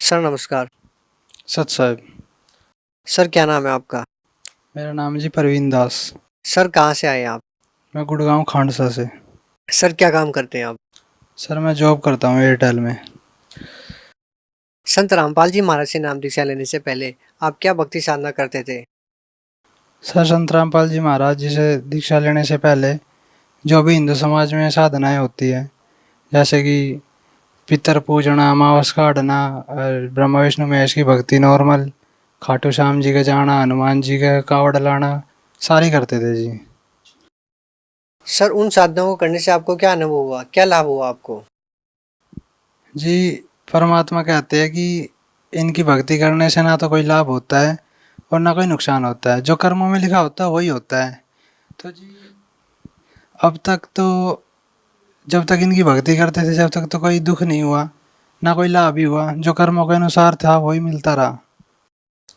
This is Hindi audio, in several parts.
सर नमस्कार। सच साहब। सर क्या नाम है आपका? मेरा नाम है जी परवीन दास। सर कहाँ से आए आप? मैं गुड़गांव खांडसा से। सर क्या काम करते हैं आप? सर मैं जॉब करता हूँ एयरटेल में। संत रामपाल जी महाराज से नाम दीक्षा लेने से पहले आप क्या भक्ति साधना करते थे? सर संत रामपाल जी महाराज जी से दीक्षा लेने से पहले जो भी हिंदू समाज में साधनाएं होती है, जैसे कि पितर पूजना, अमावस काटना, और ब्रह्मा विष्णु महेश की भक्ति नॉर्मल, खाटू श्याम जी के जाना, हनुमान जी का कावड़ लाना, सारी करते थे जी। सर उन साधनाओं को करने से आपको क्या अनुभव हुआ, क्या लाभ हुआ आपको? जी, परमात्मा कहते हैं कि इनकी भक्ति करने से ना तो कोई लाभ होता है और ना कोई नुकसान होता है। जो कर्मों में लिखा होता है वही होता है। तो जी, अब तक तो जब तक इनकी भक्ति करते थे जब तक तो कोई दुख नहीं हुआ, ना कोई लाभ भी हुआ। जो कर्मों के अनुसार था वही मिलता रहा।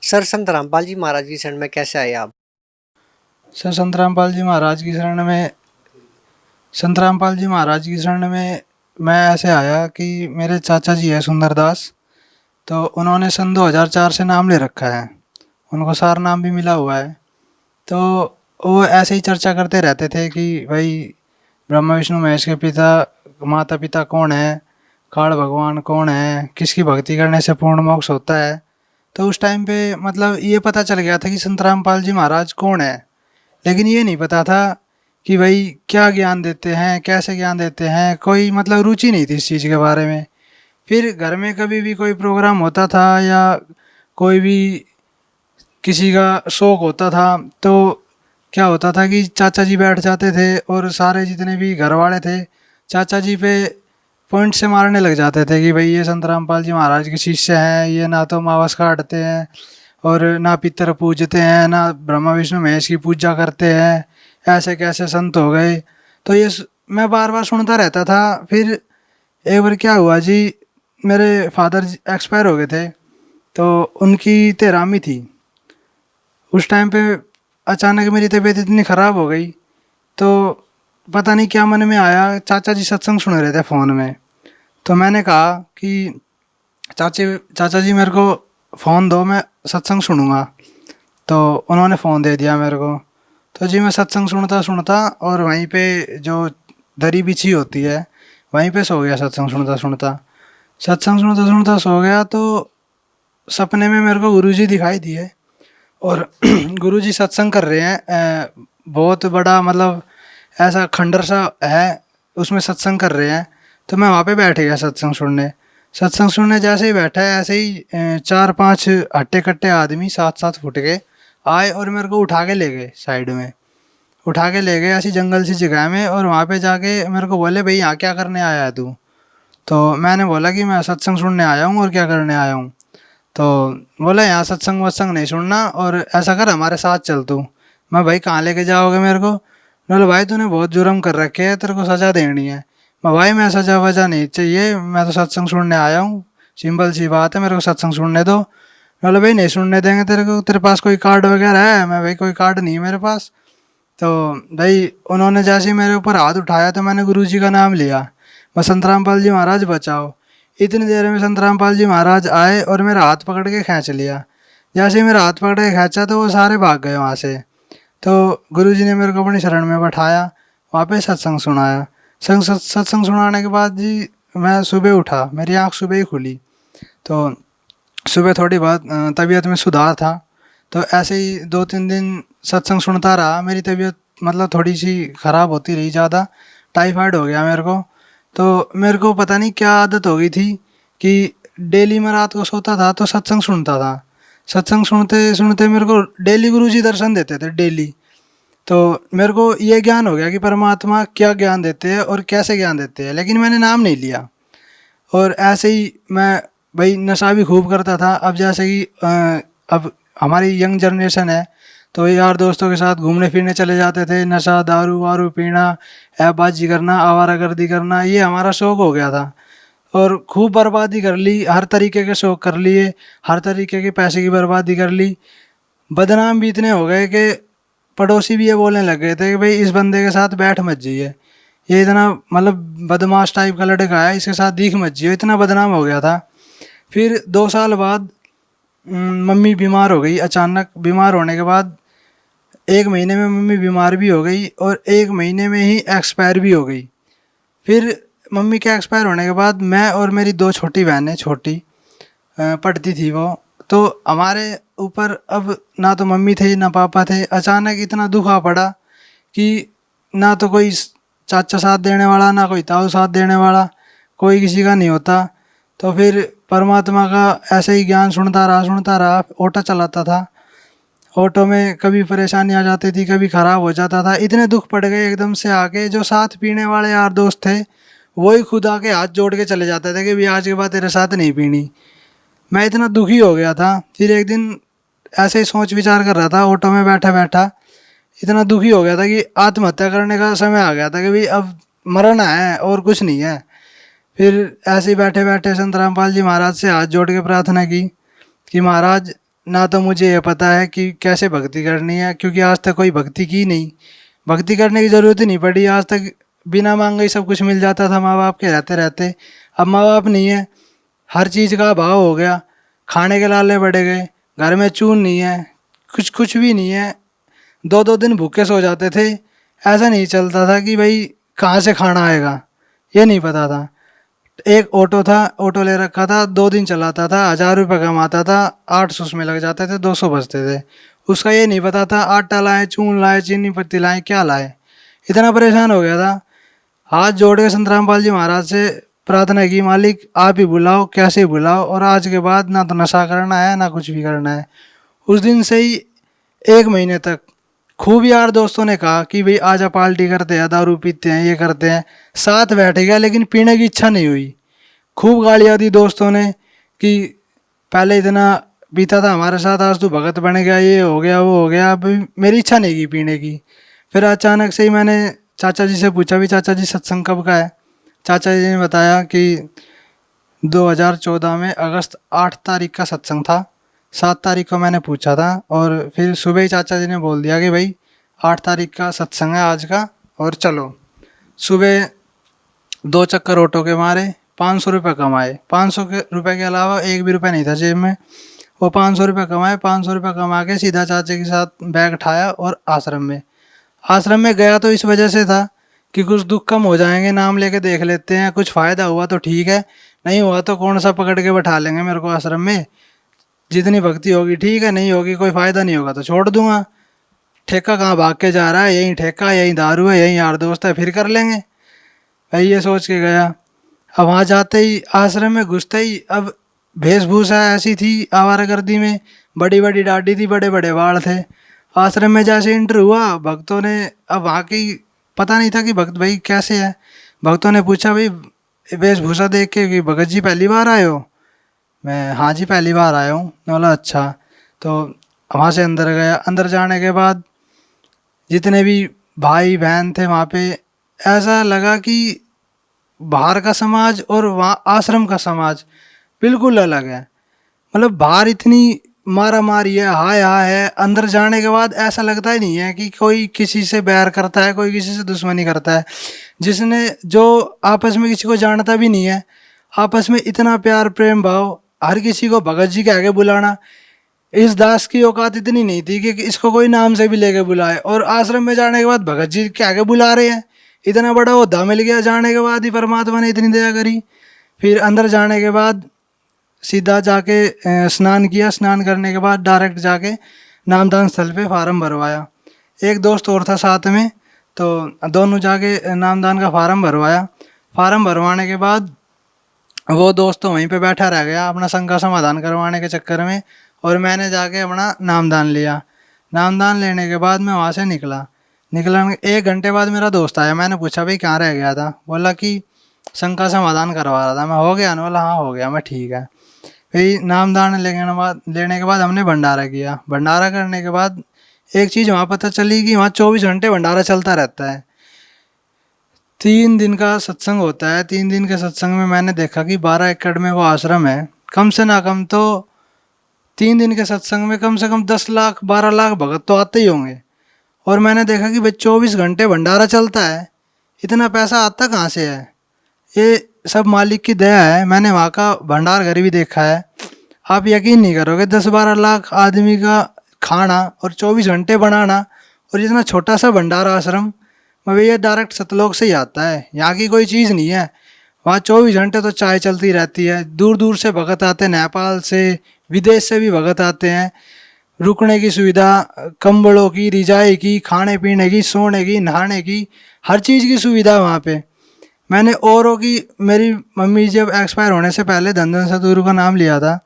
सर संत रामपाल जी महाराज की शरण में कैसे आए आप? सर संत रामपाल जी महाराज की शरण में संत रामपाल जी महाराज की शरण में मैं ऐसे आया कि मेरे चाचा जी है सुंदरदास, तो उन्होंने सन 2004 से नाम ले रखा है। उनको सार नाम भी मिला हुआ है। तो वो ऐसे ही चर्चा करते रहते थे कि भाई ब्रह्मा विष्णु महेश के पिता माता पिता कौन है, काल भगवान कौन है, किसकी भक्ति करने से पूर्ण मोक्ष होता है। तो उस टाइम पे मतलब ये पता चल गया था कि संत रामपाल जी महाराज कौन है, लेकिन ये नहीं पता था कि भाई क्या ज्ञान देते हैं, कैसे ज्ञान देते हैं। कोई मतलब रुचि नहीं थी इस चीज़ के बारे में। फिर घर में कभी भी कोई प्रोग्राम होता था या कोई भी किसी का शौक होता था, तो क्या होता था कि चाचा जी बैठ जाते थे और सारे जितने भी घर वाले थे चाचा जी पे पॉइंट से मारने लग जाते थे कि भाई ये संत रामपाल जी महाराज के शिष्य हैं, ये ना तो मावस काटते हैं और ना पितर पूजते हैं, ना ब्रह्मा विष्णु महेश की पूजा करते हैं, ऐसे कैसे संत हो गए। तो मैं बार बार सुनता रहता था। फिर एक बार क्या हुआ जी, मेरे फादर एक्सपायर हो गए थे, तो उनकी 13वीं थी। उस टाइम पे अचानक मेरी तबीयत इतनी ख़राब हो गई, तो पता नहीं क्या मन में आया, चाचा जी सत्संग सुन रहे थे फ़ोन में। तो मैंने कहा कि चाचे चाचा जी मेरे को फ़ोन दो, मैं सत्संग सुनूंगा। तो उन्होंने फ़ोन दे दिया मेरे को। तो जी मैं सत्संग सुनता सुनता और वहीं पे जो दरी बिछी होती है वहीं पे सो गया। सत्संग सुनता सुनता सो गया, तो सपने में मेरे को गुरुजी दिखाई दिए और गुरुजी सत्संग कर रहे हैं। बहुत बड़ा मतलब ऐसा खंडर सा है, उसमें सत्संग कर रहे हैं। तो मैं वहाँ पे बैठ गया सत्संग सुनने जैसे ही बैठा है ऐसे ही चार पांच हट्टे कट्टे आदमी 7-7 फुट के आए और मेरे को उठा के ले गए साइड में। उठा के ले गए ऐसी जंगल सी जगह में, और वहाँ पे जाके मेरे को बोले भाई यहाँ क्या करने आया है तू। तो मैंने बोला कि मैं सत्संग सुनने आया हूँ और क्या करने आया हूँ। तो बोला यहाँ सत्संग वत्संग नहीं सुनना, और ऐसा कर हमारे साथ चल तू। मैं भाई कहाँ लेके जाओगे मेरे को। बोले भाई तूने बहुत जुर्म कर रखे है, तेरे को सज़ा देनी है। मैं भाई मैं सज़ा वज़ा नहीं चाहिए, मैं तो सत्संग सुनने आया हूँ, सिंपल सी बात है, मेरे को सत्संग सुनने दो। बोले भाई नहीं सुनने देंगे तेरे को, तेरे पास कोई कार्ड वगैरह है। मैं भाई कोई कार्ड नहीं है मेरे पास। तो भाई उन्होंने जैसे ही मेरे ऊपर हाथ उठाया तो मैंने गुरुजी का नाम लिया, मैं संत रामपाल जी महाराज बचाओ। इतनी देर में संत रामपाल जी महाराज आए और मेरा हाथ पकड़ के खींच लिया। जैसे ही मेरा हाथ पकड़ के खींचा तो वो सारे भाग गए वहाँ से। तो गुरुजी ने मेरे को अपनी शरण में बैठाया, वहाँ पे सत्संग सुनाया। सत्संग सुनाने के बाद जी मैं सुबह उठा, मेरी आँख सुबह ही खुली। तो सुबह थोड़ी बहुत तबीयत में सुधार था। तो ऐसे ही 2-3 दिन सत्संग सुनता रहा, मेरी तबीयत मतलब थोड़ी सी ख़राब होती रही ज़्यादा। टाइफाइड हो गया मेरे को। तो मेरे को पता नहीं क्या आदत हो गई थी कि डेली मैं रात को सोता था तो सत्संग सुनता था। सत्संग सुनते सुनते मेरे को डेली गुरुजी दर्शन देते थे डेली। तो मेरे को ये ज्ञान हो गया कि परमात्मा क्या ज्ञान देते हैं और कैसे ज्ञान देते हैं, लेकिन मैंने नाम नहीं लिया। और ऐसे ही मैं भाई नशा भी खूब करता था। अब जैसे कि अब हमारी यंग जनरेशन है, तो यार दोस्तों के साथ घूमने फिरने चले जाते थे, नशा दारू वारू पीना, ऐपबाजी करना, आवारागर्दी करना, ये हमारा शौक हो गया था। और खूब बर्बादी कर ली, हर तरीके के शौक कर लिए, हर तरीके के पैसे की बर्बादी कर ली। बदनाम भी इतने हो गए कि पड़ोसी भी ये बोलने लग गए थे कि भाई इस बंदे के साथ बैठ मत जाइए, ये इतना मतलब बदमाश टाइप का लड़का है, इसके साथ दिख मत जियो। इतना बदनाम हो गया था। फिर 2 साल बाद मम्मी बीमार हो गई। अचानक बीमार होने के बाद 1 महीने में मम्मी बीमार भी हो गई और 1 महीने में ही एक्सपायर भी हो गई। फिर मम्मी के एक्सपायर होने के बाद मैं और मेरी 2 छोटी बहनें, छोटी पढ़ती थी वो, तो हमारे ऊपर अब ना तो मम्मी थे ना पापा थे। अचानक इतना दुख आ पड़ा कि ना तो कोई चाचा साथ देने वाला, ना कोई ताऊ साथ देने वाला, कोई किसी का नहीं होता। तो फिर परमात्मा का ऐसे ही ज्ञान सुनता रहा। ऑटो चलाता था, ऑटो में कभी परेशानी आ जाती थी, कभी ख़राब हो जाता था। इतने दुख पड़ गए एकदम से आके, जो साथ पीने वाले यार दोस्त थे वही खुद आके हाथ जोड़ के चले जाते थे कि भी आज के बाद तेरे साथ नहीं पीनी। मैं इतना दुखी हो गया था। फिर एक दिन ऐसे ही सोच विचार कर रहा था, ऑटो में बैठा बैठा इतना दुखी हो गया था कि आत्महत्या करने का समय आ गया था कि भाई अब मरना है और कुछ नहीं है। फिर ऐसे ही बैठे बैठे संत रामपाल जी महाराज से हाथ जोड़ के प्रार्थना की कि महाराज, ना तो मुझे ये पता है कि कैसे भक्ति करनी है, क्योंकि आज तक कोई भक्ति की नहीं, भक्ति करने की ज़रूरत ही नहीं पड़ी आज तक। बिना मांगे ही सब कुछ मिल जाता था माँ बाप के रहते रहते। अब माँ बाप नहीं है, हर चीज़ का अभाव हो गया, खाने के लाले बढ़े गए, घर में चून नहीं है, कुछ भी नहीं है। 2-2 दिन भूखे सो जाते थे। ऐसा नहीं चलता था कि भाई कहाँ से खाना आएगा, ये नहीं पता था। एक ऑटो था, ऑटो ले रखा था, 2 दिन चलाता था, 1000 रुपये कमाता था, 800 उसमें लग जाते थे, 200 बचते थे। उसका ये नहीं पता था आटा लाए, चून लाए, चीनी पत्ती लाए, क्या लाए। इतना परेशान हो गया था। हाथ जोड़ के संत रामपाल जी महाराज से प्रार्थना की, मालिक आप ही बुलाओ, कैसे बुलाओ, और आज के बाद ना तो नशा करना है ना कुछ भी करना है। उस दिन से ही 1 महीने तक खूब यार दोस्तों ने कहा कि भाई आजा पार्टी करते हैं, दारू पीते हैं, ये करते हैं। साथ बैठ गया लेकिन पीने की इच्छा नहीं हुई। खूब गालियाँ दी दोस्तों ने कि पहले इतना पीता था हमारे साथ, आज तू भगत बन गया, ये हो गया वो हो गया। अब मेरी इच्छा नहीं की पीने की। फिर अचानक से ही मैंने चाचा जी से पूछा भी चाचा जी सत्संग कब का है। चाचा जी ने बताया कि 2014 में अगस्त 8 तारीख का सत्संग था। 7 तारीख को मैंने पूछा था और फिर सुबह ही चाचा जी ने बोल दिया कि भाई 8 तारीख का सत्संग है आज का, और चलो। सुबह 2 चक्कर ऑटो के मारे, 500 रुपये कमाए। 500 रुपये के अलावा एक भी रुपये नहीं था जेब में। वो 500 रुपये कमाए। 500 रुपये कमा के सीधा चाचा के साथ बैग उठाया और आश्रम में गया तो इस वजह से था कि कुछ दुख कम हो जाएंगे, नाम लेके देख लेते हैं, कुछ फ़ायदा हुआ तो ठीक है, नहीं हुआ तो कौन सा पकड़ के बैठा लेंगे मेरे को आश्रम में। जितनी भक्ति होगी ठीक है, नहीं होगी कोई फ़ायदा नहीं होगा तो छोड़ दूंगा। ठेका कहाँ भाग के जा रहा है, यहीं ठेका, यहीं दारू है, यहीं यार दोस्त है, फिर कर लेंगे भाई, ये सोच के गया। अब वहाँ जाते ही, आश्रम में घुसते ही, अब वेशभूषा ऐसी थी आवारागर्दी में, बड़ी बड़ी दाढ़ी थी, बड़े बड़े बाल थे। आश्रम में जैसे इंटर हुआ, भक्तों ने, अब वहाँ की पता नहीं था कि भक्त भाई कैसे है। भक्तों ने पूछा भाई वेशभूषा देख के कि भगत जी पहली बार आए हो। मैं हाँ जी पहली बार आया हूँ। मैं बोला अच्छा। तो वहाँ से अंदर गया। अंदर जाने के बाद जितने भी भाई बहन थे वहाँ पे, ऐसा लगा कि बाहर का समाज और वहाँ आश्रम का समाज बिल्कुल अलग है। मतलब बाहर इतनी मारा मारी है, हाय हाय है, अंदर जाने के बाद ऐसा लगता ही नहीं है कि कोई किसी से बैर करता है, कोई किसी से दुश्मनी करता है। जिसने जो आपस में किसी को जानता भी नहीं है, आपस में इतना प्यार प्रेम भाव, हर किसी को भगत जी के आगे बुलाना। इस दास की औकात इतनी नहीं थी कि इसको कोई नाम से भी लेके बुलाए, और आश्रम में जाने के बाद भगत जी के आगे बुला रहे हैं। इतना बड़ा ओहदा मिल गया जाने के बाद ही, परमात्मा ने इतनी दया करी। फिर अंदर जाने के बाद सीधा जाके स्नान किया। स्नान करने के बाद डायरेक्ट जाके नामदान स्थल पे फार्म भरवाया। एक दोस्त और था साथ में, तो दोनों जाके नामदान का फार्म भरवाया। फार्म भरवाने के बाद वो दोस्त तो वहीं पे बैठा रह गया अपना शंका समाधान करवाने के चक्कर में, और मैंने जाके अपना नामदान लिया। नामदान लेने के बाद मैं वहाँ से निकला। 1 घंटे बाद मेरा दोस्त आया। मैंने पूछा भाई कहाँ रह गया था। बोला कि शंका समाधान करवा रहा था। मैं हो गया ना? बोला हाँ हो गया। मैं ठीक है। फिर नामदान लेने के बाद हमने भंडारा किया। भंडारा करने के बाद एक चीज़ वहाँ पता चली कि वहाँ 24 घंटे भंडारा चलता रहता है। 3 दिन का सत्संग होता है। 3 दिन के सत्संग में मैंने देखा कि 12 एकड़ में वो आश्रम है। कम से ना कम तो 3 दिन के सत्संग में कम से कम 10 लाख 12 लाख भगत तो आते ही होंगे। और मैंने देखा कि भाई 24 घंटे भंडारा चलता है, इतना पैसा आता कहाँ से है? ये सब मालिक की दया है। मैंने वहाँ का भंडार घर भी देखा है। आप यकीन नहीं करोगे, 10-12 लाख आदमी का खाना और 24 घंटे बनाना, और इतना छोटा सा भंडारा आश्रम, मैं ये डायरेक्ट सतलोक से ही आता है। यहाँ की कोई चीज़ नहीं है, वहाँ 24 घंटे तो चाय चलती रहती है। दूर दूर से भगत आते हैं, नेपाल से, विदेश से भी भगत आते हैं। रुकने की सुविधा, कंबलों की, रिजाई की, खाने पीने की, सोने की, नहाने की, हर चीज़ की सुविधा वहाँ पे। मैंने औरों की, मेरी मम्मी जब एक्सपायर होने से पहले धन सतगुरु का नाम लिया था,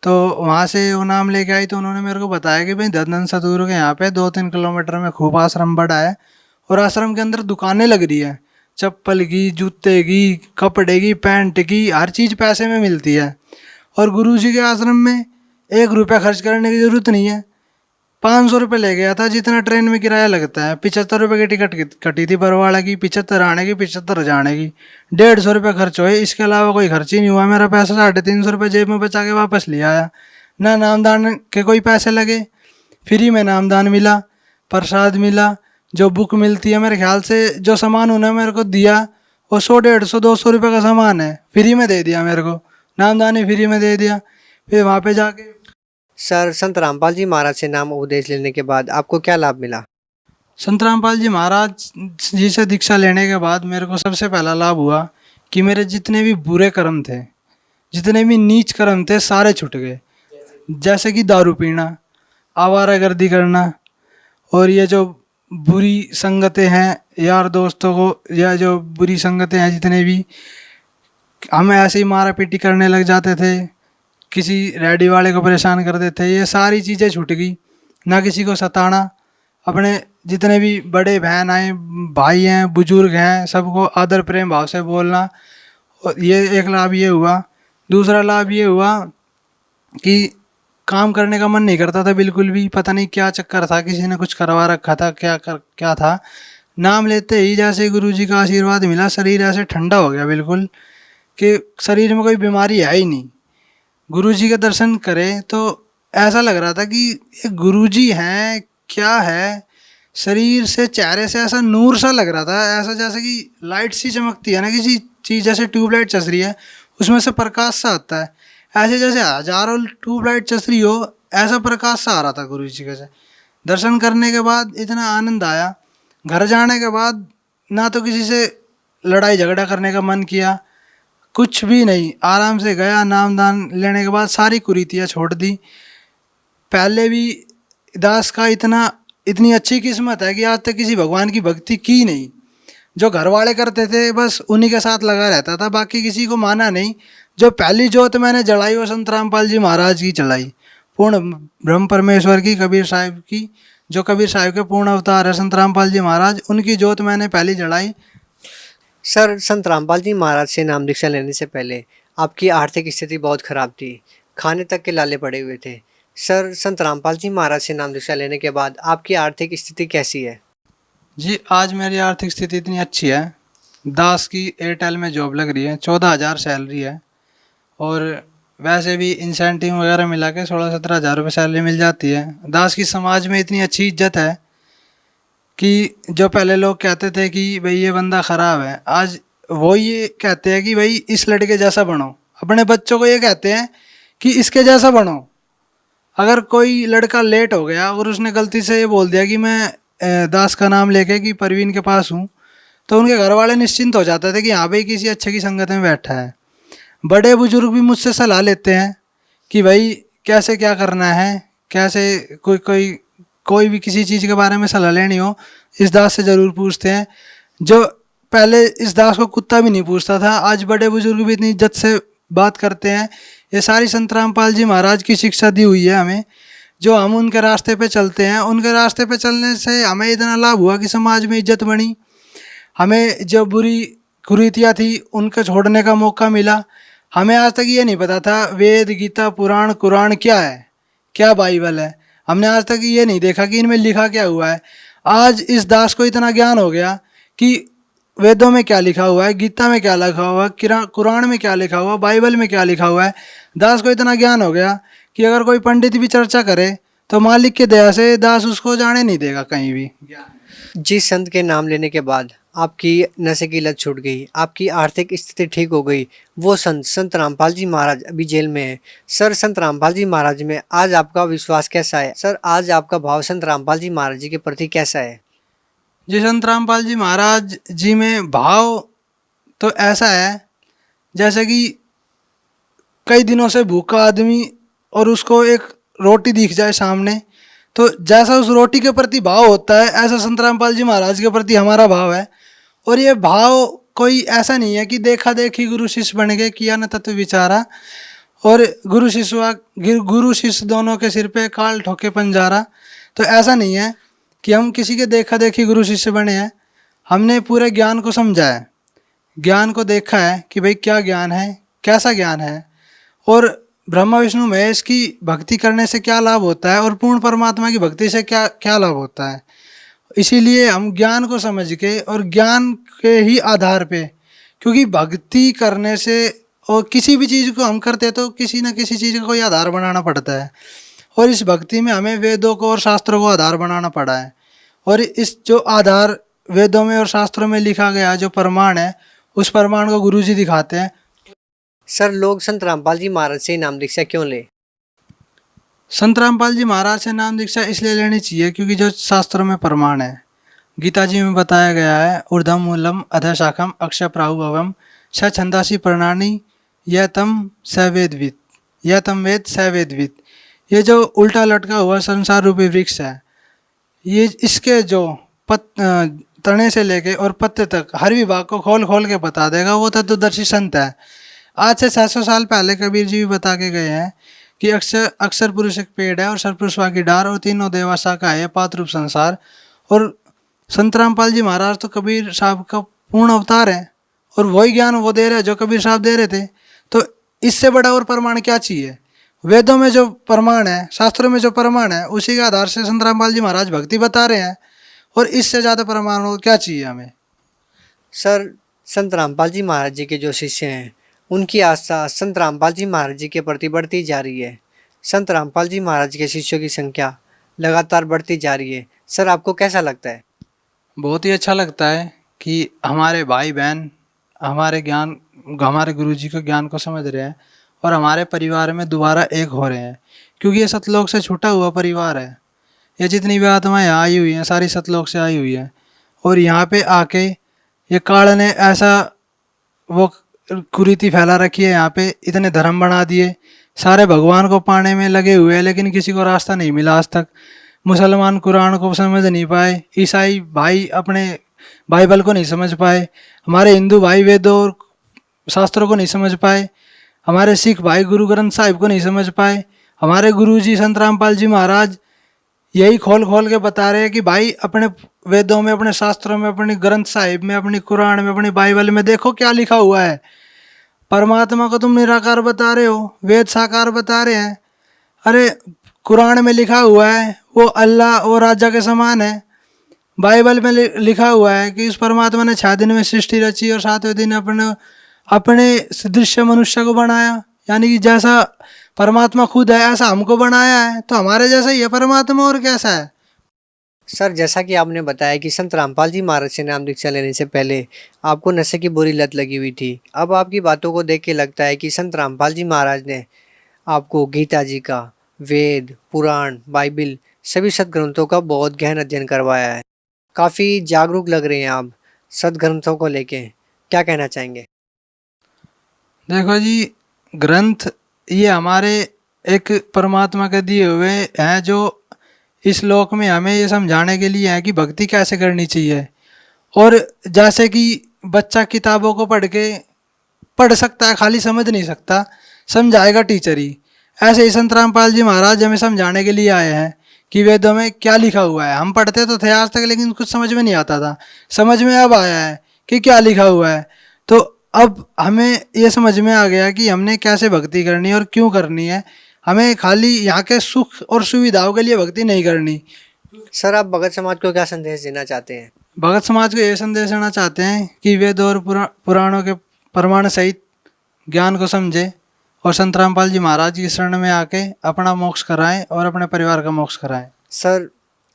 तो वहाँ से वो नाम लेके आई, तो उन्होंने मेरे को बताया कि भाई धन सतगुरु के यहाँ पे 2-3 किलोमीटर में खूब आश्रम बड़ा है, और आश्रम के अंदर दुकानें लग रही है, चप्पल की, जूते की, कपड़े की, पैंट की, हर चीज़ पैसे में मिलती है। और गुरु जी के आश्रम में 1 रुपया खर्च करने की ज़रूरत नहीं है। 500 रुपये ले गया था, जितना ट्रेन में किराया लगता है। 75 रुपये की टिकट कटी थी बरवाड़ा की, 75 आने की, 75 जाने की, 150 रुपये खर्च हुए। इसके अलावा कोई खर्च ही नहीं हुआ। मेरा पैसा 350 रुपये जेब में बचा के वापस ले आया। ना नामदान के कोई पैसे लगे, फ्री में नामदान मिला, प्रसाद मिला, जो बुक मिलती है, मेरे ख्याल से जो सामान उन्होंने मेरे को दिया वो 100, 150, 200 रुपये का सामान है, फ्री में दे दिया मेरे को, नामदान ही फ्री में दे दिया। फिर वहाँ पे जाके सर, संत रामपाल जी महाराज से नाम उपदेश लेने के बाद आपको क्या लाभ मिला? संत रामपाल जी महाराज जी से दीक्षा लेने के बाद मेरे को सबसे पहला लाभ हुआ कि मेरे जितने भी बुरे कर्म थे, जितने भी नीच कर्म थे, सारे छूट गए। जैसे कि दारू पीना, आवारागर्दी करना, और ये जो बुरी संगतें हैं, यार दोस्तों को, या जो बुरी संगतें हैं जितने भी, हम ऐसे ही मारा पीटी करने लग जाते थे, किसी रेडी वाले को परेशान करते थे, ये सारी चीज़ें छूट गई। ना किसी को सताना, अपने जितने भी बड़े बहन आए, भाई हैं, बुजुर्ग हैं, सबको आदर प्रेम भाव से बोलना, और ये एक लाभ ये हुआ। दूसरा लाभ ये हुआ कि काम करने का मन नहीं करता था बिल्कुल भी, पता नहीं क्या चक्कर था, किसी ने कुछ करवा रखा था, क्या था। नाम लेते ही जैसे गुरु जी का आशीर्वाद मिला, शरीर ऐसे ठंडा हो गया बिल्कुल, कि शरीर में कोई बीमारी है ही नहीं। गुरु जी के दर्शन करें तो ऐसा लग रहा था कि ये गुरु जी हैं, क्या है, शरीर से, चेहरे से ऐसा नूर सा लग रहा था, ऐसा जैसे कि लाइट सी चमकती है ना, किसी चीज़ जैसे ट्यूबलाइट चस रही है, उसमें से प्रकाश सा आता है, ऐसे जैसे हजारों ट्यूबलाइट चस रही हो, ऐसा प्रकाश सा आ रहा था गुरु जी के से। दर्शन करने के बाद इतना आनंद आया। घर जाने के बाद ना तो किसी से लड़ाई झगड़ा करने का मन किया, कुछ भी नहीं, आराम से गया। नामदान लेने के बाद सारी कुरीतियाँ छोड़ दी। पहले भी दास का इतनी अच्छी किस्मत है कि आज तक किसी भगवान की भक्ति की नहीं। जो घर वाले करते थे बस उन्हीं के साथ लगा रहता था, बाकी किसी को माना नहीं। जो पहली जोत मैंने जलाई वो संत रामपाल जी महाराज की जलाई, पूर्ण ब्रह्म परमेश्वर की, कबीर साहिब की, जो कबीर साहिब के पूर्ण अवतार है संत रामपाल जी महाराज, उनकी जोत मैंने पहली जलाई। सर, संत रामपाल जी महाराज से नाम दीक्षा लेने से पहले आपकी आर्थिक स्थिति बहुत खराब थी, खाने तक के लाले पड़े हुए थे। सर, संत रामपाल जी महाराज से नाम दीक्षा लेने के बाद आपकी आर्थिक स्थिति कैसी है? जी, आज मेरी आर्थिक स्थिति इतनी अच्छी है। दास की एयरटेल में जॉब लग रही है, 14,000 सैलरी है, और वैसे भी इंसेंटिव वगैरह मिला के 16-17 हज़ार रुपये सैलरी मिल जाती है। दास की समाज में इतनी अच्छी इज्जत है कि जो पहले लोग कहते थे कि भाई ये बंदा ख़राब है, आज वो ये कहते हैं कि भाई इस लड़के जैसा बनो। अपने बच्चों को ये कहते हैं कि इसके जैसा बनो। अगर कोई लड़का लेट हो गया और उसने गलती से ये बोल दिया कि मैं दास का नाम लेके कि परवीन के पास हूँ, तो उनके घर वाले निश्चिंत हो जाते थे कि हाँ भाई किसी अच्छे की संगत में बैठा है। बड़े बुजुर्ग भी मुझसे सलाह लेते हैं कि भाई कैसे क्या करना है, कैसे कोई भी किसी चीज़ के बारे में सलाह लेनी हो इस दास से ज़रूर पूछते हैं। जो पहले इस दास को कुत्ता भी नहीं पूछता था, आज बड़े बुजुर्ग भी इतनी इज्जत से बात करते हैं। ये सारी संत रामपाल जी महाराज की शिक्षा दी हुई है हमें। जो हम उनके रास्ते पे चलते हैं, उनके रास्ते पे चलने से हमें इतना लाभ हुआ कि समाज में इज्जत बनी। हमें जो बुरी कुरीतियाँ थी उनको छोड़ने का मौका मिला। हमें आज तक ये नहीं पता था वेद, गीता, पुराण, कुरान क्या है, क्या बाइबल है। हमने आज तक ये नहीं देखा कि इनमें लिखा क्या हुआ है। आज इस दास को इतना ज्ञान हो गया कि वेदों में क्या लिखा हुआ है, गीता में क्या लिखा हुआ है, कुरान में क्या लिखा हुआ है, बाइबल में क्या लिखा हुआ है। दास को इतना ज्ञान हो गया कि अगर कोई पंडित भी चर्चा करे तो मालिक की दया से दास उसको जाने नहीं देगा कहीं भी। जिस संत के नाम लेने के बाद आपकी नशे की लत छूट गई, आपकी आर्थिक स्थिति ठीक हो गई, वो संत संत रामपाल जी महाराज अभी जेल में है। सर संत रामपाल जी महाराज में आज आपका विश्वास कैसा है? सर आज आपका भाव संत रामपाल जी महाराज जी के प्रति कैसा है? जी, संत रामपाल जी महाराज जी में भाव तो ऐसा है जैसे कि कई दिनों से भूखा आदमी और उसको एक रोटी दिख जाए सामने, तो जैसा उस रोटी के प्रति भाव होता है ऐसा संत रामपाल जी महाराज के प्रति हमारा भाव है। और ये भाव कोई ऐसा नहीं है कि देखा देखी गुरु शिष्य बन गए, किया न तत्व विचारा और गुरु शिष्य दोनों के सिर पे काल ठोके पंजारा। तो ऐसा नहीं है कि हम किसी के देखा देखी गुरु शिष्य बने हैं। हमने पूरे ज्ञान को समझा है, ज्ञान को देखा है कि भाई क्या ज्ञान है, कैसा ज्ञान है और ब्रह्मा विष्णु महेश की भक्ति करने से क्या लाभ होता है और पूर्ण परमात्मा की भक्ति से क्या क्या लाभ होता है। इसीलिए हम ज्ञान को समझ के और ज्ञान के ही आधार पे, क्योंकि भक्ति करने से और किसी भी चीज़ को हम करते हैं तो किसी न किसी चीज़ का कोई आधार बनाना पड़ता है और इस भक्ति में हमें वेदों को और शास्त्रों को आधार बनाना पड़ा है। और इस जो आधार वेदों में और शास्त्रों में लिखा गया जो प्रमाण है, उस प्रमाण को गुरु जी दिखाते हैं। सर लोग संत रामपाल जी महाराज से नाम दीक्षा क्यों ले? संत रामपाल जी महाराज से नाम दीक्षा इसलिए लेनी चाहिए क्योंकि जो शास्त्रों में प्रमाण है, गीता जी में बताया गया है, ऊर्ध्वम मूलम अधः शाखम अक्षय प्राहुभवम स छंदासी प्रणानी यह तम सवेदवित, यह तम वेद सवेदवित। ये जो उल्टा लटका हुआ संसार रूपी वृक्ष है, ये इसके जो तने से लेके और पत्ते तक हर विभाग को खोल खोल के बता देगा, वो तत्वदर्शी संत है। आज से 700 साल पहले कबीर जी भी बता के गए हैं कि अक्षर पुरुष एक पेड़ है और सरपुरुषवा की डार और तीनों देवासा का है पात रूप संसार। और संत रामपाल जी महाराज तो कबीर साहब का पूर्ण अवतार है और वही ज्ञान वो दे रहे हैं जो कबीर साहब दे रहे थे। तो इससे बड़ा और प्रमाण क्या चाहिए? वेदों में जो प्रमाण है, शास्त्रों में जो प्रमाण है, उसी के आधार से संत रामपाल जी महाराज भक्ति बता रहे हैं और इससे ज़्यादा प्रमाण हो क्या चाहिए हमें। सर संत रामपाल जी महाराज जी के जो शिष्य हैं उनकी आस्था संत रामपाल जी महाराज जी के प्रति बढ़ती जा रही है। संत रामपाल जी महाराज के शिष्यों की संख्या लगातार बढ़ती जा रही है। सर आपको कैसा लगता है? बहुत ही अच्छा लगता है कि हमारे भाई बहन हमारे गुरु जी के ज्ञान को समझ रहे हैं और हमारे परिवार में दोबारा एक हो रहे हैं, क्योंकि ये सतलोक से छूटा हुआ परिवार है। ये जितनी भी आत्माएं यहाँ आई हुई हैं सारी सतलोक से आई हुई हैं और यहाँ पे आके ये काल ने ऐसा वो कुरीति फैला रखी है, यहाँ पे इतने धर्म बना दिए, सारे भगवान को पाने में लगे हुए हैं लेकिन किसी को रास्ता नहीं मिला आज तक। मुसलमान कुरान को समझ नहीं पाए, ईसाई भाई अपने बाइबल को नहीं समझ पाए, हमारे हिंदू भाई वेदों और शास्त्रों को नहीं समझ पाए, हमारे सिख भाई गुरु ग्रंथ साहिब को नहीं समझ पाए। हमारे गुरु जी संत रामपाल जी महाराज यही खोल खोल के बता रहे हैं कि भाई अपने वेदों में, अपने शास्त्रों में, अपने ग्रंथ साहिब में, अपनी कुरान में, अपनी बाइबल में देखो क्या लिखा हुआ है। परमात्मा को तुम निराकार बता रहे हो, वेद साकार बता रहे हैं। अरे कुरान में लिखा हुआ है वो अल्लाह और राजा के समान है। बाइबल में लिखा हुआ है कि उस परमात्मा ने 6 दिन में सृष्टि रची और 7वें दिन अपने सदृश्य मनुष्य को बनाया, यानी कि जैसा परमात्मा खुद है ऐसा हमको बनाया है, तो हमारे जैसा ही है परमात्मा और कैसा है। सर जैसा कि आपने बताया कि संत रामपाल जी महाराज से नाम दीक्षा लेने से पहले आपको नशे की बुरी लत लगी हुई थी। अब आपकी बातों को देख के लगता है कि संत रामपाल जी महाराज ने आपको गीता जी का, वेद, पुराण, बाइबिल सभी सदग्रंथों का बहुत गहन अध्ययन करवाया है। काफ़ी जागरूक लग रहे हैं आप सदग्रंथों को लेके, क्या कहना चाहेंगे? देखो जी, ग्रंथ ये हमारे एक परमात्मा के दिए हुए हैं जो इस लोक में हमें ये समझाने के लिए है कि भक्ति कैसे करनी चाहिए। और जैसे कि बच्चा किताबों को पढ़ सकता है, खाली समझ नहीं सकता, समझाएगा टीचर ही, ऐसे ही संत रामपाल जी महाराज हमें समझाने के लिए आए हैं कि वेदों में क्या लिखा हुआ है। हम पढ़ते तो थे आज तक लेकिन कुछ समझ में नहीं आता था, समझ में अब आया है कि क्या लिखा हुआ है। तो अब हमें ये समझ में आ गया कि हमने कैसे भक्ति करनी है और क्यों करनी है। हमें खाली यहाँ के सुख और सुविधाओं के लिए भक्ति नहीं करनी। सर आप भगत समाज को क्या संदेश देना चाहते हैं? भगत समाज को ये संदेश देना चाहते हैं कि वेद और पुराणों के प्रमाण सहित ज्ञान को समझे और संत रामपाल जी महाराज की शरण में आके अपना मोक्ष कराएं और अपने परिवार का मोक्ष कराएं। सर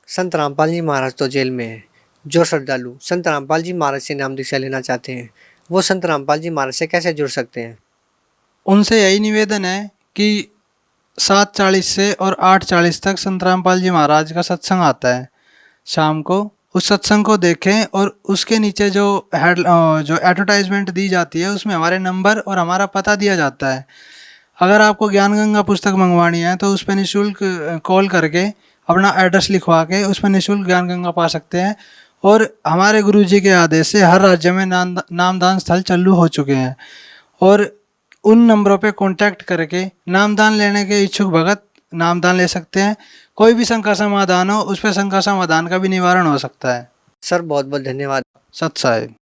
संत रामपाल जी महाराज तो जेल में है, जो श्रद्धालु संत रामपाल जी महाराज से नाम दीक्षा लेना चाहते हैं, वो संत रामपाल जी महाराज से कैसे जुड़ सकते हैं? उनसे यही निवेदन है कि 7:40 से और 8:40 तक संत रामपाल जी महाराज का सत्संग आता है शाम को। उस सत्संग को देखें और उसके नीचे जो जो एडवर्टाइजमेंट दी जाती है उसमें हमारे नंबर और हमारा पता दिया जाता है। अगर आपको ज्ञान गंगा पुस्तक मंगवानी है तो उस पर निःशुल्क कॉल करके अपना एड्रेस लिखवा के उस पर निःशुल्क ज्ञान गंगा पा सकते हैं। और हमारे गुरुजी के आदेश से हर राज्य में नामदान स्थल चालू हो चुके हैं और उन नंबरों पे कांटेक्ट करके नामदान लेने के इच्छुक भगत नामदान ले सकते हैं। कोई भी शंका समाधान हो उस पर शंका समाधान का भी निवारण हो सकता है। सर बहुत बहुत धन्यवाद। सत साहिब।